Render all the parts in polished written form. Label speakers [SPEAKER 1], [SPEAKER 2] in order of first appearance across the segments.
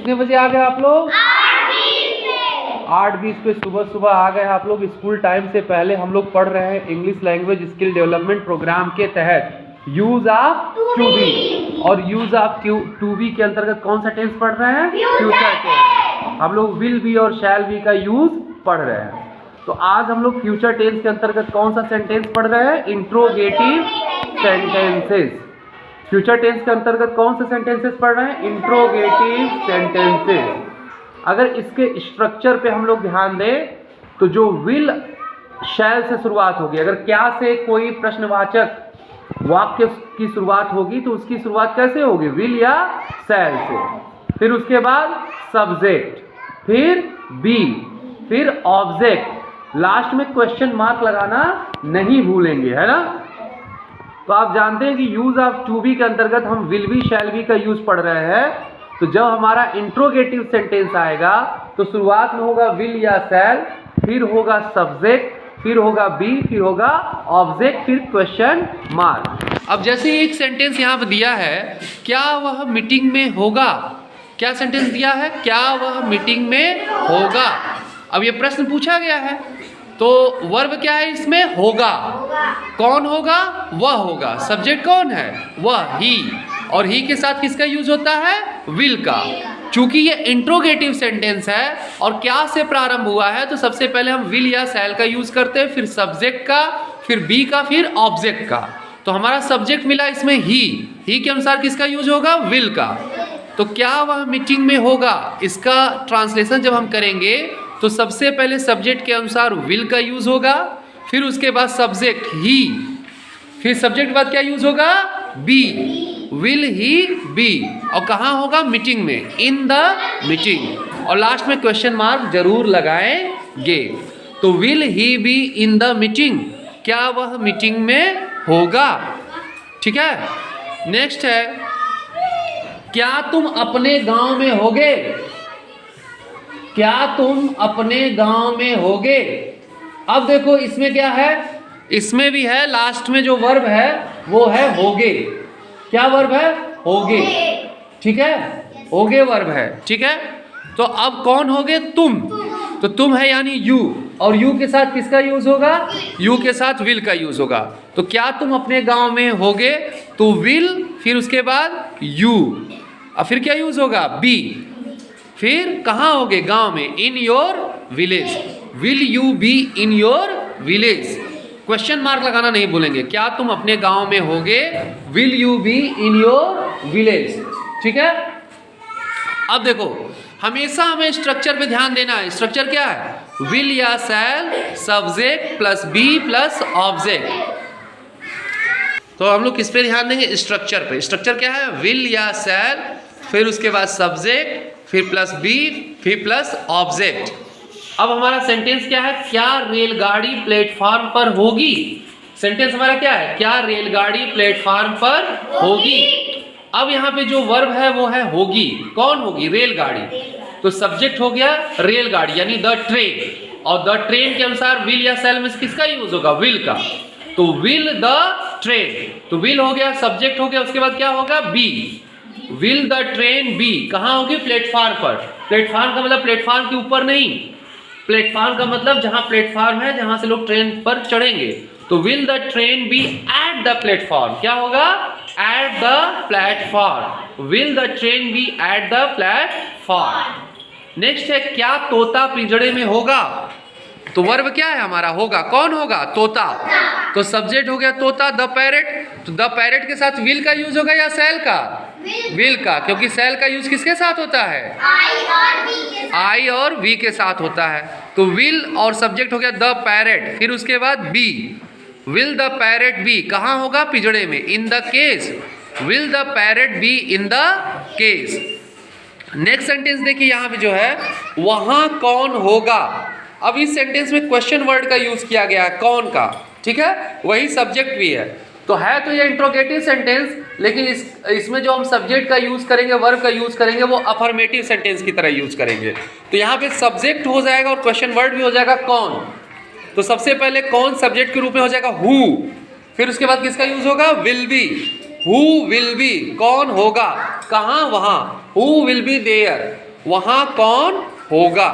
[SPEAKER 1] कितने बजे आ गए आप लोग? 8:20 पे सुबह सुबह आ गए आप लोग। स्कूल टाइम से पहले हम लोग पढ़ रहे हैं English language skill development program के तहत यूज ऑफ टू बी। और यूज ऑफ टू बी के अंतर्गत कौन सा टेंस पढ़ रहे हैं? Future tense. हम लोग विल बी और शैल बी का यूज पढ़ रहे हैं। तो आज हम लोग फ्यूचर टेंस के अंतर्गत कौन सा सेंटेंस पढ़ रहे हैं? Interrogative sentences. फ्यूचर टेंस के अंतर्गत कौन से सेंटेंसेस पढ़ रहे हैं? Interrogative sentences. अगर इसके स्ट्रक्चर पे हम लोग ध्यान दें तो जो विल शैल से शुरुआत होगी, अगर क्या से कोई प्रश्नवाचक वाक्य की शुरुआत होगी तो उसकी शुरुआत कैसे होगी? विल या शैल से। फिर उसके बाद सब्जेक्ट, फिर बी, फिर ऑब्जेक्ट, लास्ट में क्वेश्चन मार्क लगाना नहीं भूलेंगे, है ना। तो आप जानते हैं कि यूज ऑफ टू बी के अंतर्गत हम विल बी शैल बी का यूज पढ़ रहे हैं। तो जब हमारा इंट्रोगेटिव सेंटेंस आएगा तो शुरुआत में होगा विल या शैल, फिर होगा सब्जेक्ट, फिर होगा बी, फिर होगा ऑब्जेक्ट, फिर क्वेश्चन मार्क। अब जैसे एक सेंटेंस यहाँ पर दिया है, क्या वह मीटिंग में होगा। क्या सेंटेंस दिया है? क्या वह मीटिंग में होगा। अब ये प्रश्न पूछा गया है तो वर्ब क्या है इसमें? होगा। कौन होगा? वह होगा। सब्जेक्ट कौन है? वह, ही। और ही के साथ किसका यूज होता है? विल का। चूंकि ये इंट्रोगेटिव सेंटेंस है और क्या से प्रारंभ हुआ है तो सबसे पहले हम विल या शैल का यूज करते हैं, फिर सब्जेक्ट का, फिर बी का, फिर ऑब्जेक्ट का। तो हमारा सब्जेक्ट मिला इसमें ही के अनुसार किसका यूज होगा? विल का। तो क्या वह मीटिंग में होगा, इसका ट्रांसलेशन जब हम करेंगे तो सबसे पहले सब्जेक्ट के अनुसार विल का यूज होगा, फिर उसके बाद सब्जेक्ट ही, फिर सब्जेक्ट के बाद क्या यूज होगा? Be, will he be. और कहाँ होगा? मीटिंग में, इन द मीटिंग। और लास्ट में क्वेश्चन मार्क जरूर लगाएंगे। तो will he be in the meeting, क्या वह मीटिंग में होगा। ठीक है। नेक्स्ट है, क्या तुम अपने गांव में होगे। क्या तुम अपने गांव में होगे। अब देखो इसमें क्या है? इसमें भी है, लास्ट में जो वर्ब है वो है होगे। क्या वर्ब है? होगे। ठीक है, होगे वर्ब है। ठीक है। तो अब कौन होगे? तुम। तो तुम है यानी यू, और यू के साथ किसका यूज होगा? यू के साथ विल का यूज होगा। तो क्या तुम अपने गांव में होगे, तो विल, फिर उसके बाद यू, और फिर क्या यूज होगा? बी। फिर कहाँ होगे? गांव में, in your village. Will you be in your village. Question mark लगाना नहीं भूलेंगे। क्या तुम अपने गांव में होगे, will you be in your village. ठीक है। अब देखो, हमेशा हमें स्ट्रक्चर पे ध्यान देना है। स्ट्रक्चर क्या है? विल या shall, subject plus be plus object. तो हम लोग किस पे ध्यान देंगे? स्ट्रक्चर पे। स्ट्रक्चर क्या है? विल या शैल, फिर उसके बाद सब्जेक्ट, फिर प्लस बी, फिर प्लस ऑब्जेक्ट। अब हमारा सेंटेंस क्या है? क्या रेलगाड़ी प्लेटफॉर्म पर होगी। सेंटेंस हमारा क्या है? क्या रेलगाड़ी प्लेटफॉर्म पर होगी। अब यहाँ पे जो वर्ब है वो है होगी। कौन होगी? रेलगाड़ी। तो सब्जेक्ट हो गया रेलगाड़ी यानी द ट्रेन, और द ट्रेन के अनुसार विल या शैल में किसका यूज होगा? विल का। तो विल द ट्रेन, तो विल हो गया, सब्जेक्ट हो गया, उसके बाद क्या होगा? Be, will the train be. कहाँ होगी? प्लेटफॉर्म पर। प्लेटफॉर्म का मतलब प्लेटफॉर्म के ऊपर नहीं, प्लेटफॉर्म का मतलब जहां प्लेटफॉर्म है, जहां से लोग ट्रेन पर चढ़ेंगे। तो will the train be at the platform. क्या होगा? At the platform. Will the train be at the platform. Next है, क्या तोता पिंजड़े में होगा। तो वर्ब क्या है हमारा? होगा। कौन होगा? तोता। तो सब्जेक्ट हो गया तोता, द पैरेट। तो द पैरेट के साथ विल का यूज होगा या शैल का? विल का, क्योंकि शैल का यूज किसके साथ होता है? आई और वी के साथ होता है। तो विल और सब्जेक्ट हो गया द पैरेट, फिर उसके बाद be, will the parrot be. कहाँ होगा? पिंजड़े में, in the cage. Will the parrot be in the cage. Next sentence देखिए, यहाँ पे जो है, वहां कौन होगा। अब इस सेंटेंस में क्वेश्चन वर्ड का यूज किया गया है, कौन का। ठीक है, वही सब्जेक्ट भी है। तो है तो ये इंट्रोगेटिव सेंटेंस, लेकिन इसमें जो हम सब्जेक्ट का यूज करेंगे, वर्ब का यूज करेंगे, वो अफर्मेटिव सेंटेंस की तरह यूज करेंगे। तो यहाँ पे सब्जेक्ट हो जाएगा और क्वेश्चन वर्ड भी हो जाएगा कौन। तो सबसे पहले कौन सब्जेक्ट के रूप में हो जाएगा? हु। फिर उसके बाद किसका यूज होगा? Will be. Who will be, कौन होगा, कहाँ? वहाँ। Who will be there. वहां कौन होगा।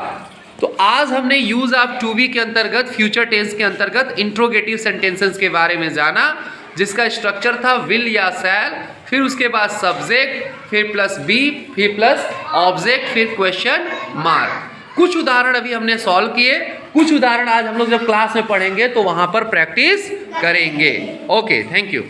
[SPEAKER 1] तो आज हमने यूज ऑफ टू बी के अंतर्गत, फ्यूचर टेंस के अंतर्गत इंट्रोगेटिव सेंटेंसेस के बारे में जाना, जिसका स्ट्रक्चर था विल या शैल, फिर उसके बाद सब्जेक्ट, फिर प्लस बी, फिर प्लस ऑब्जेक्ट, फिर क्वेश्चन मार्क। कुछ उदाहरण अभी हमने सॉल्व किए, कुछ उदाहरण आज हम लोग जब क्लास में पढ़ेंगे तो वहां पर प्रैक्टिस करेंगे। Okay, thank you.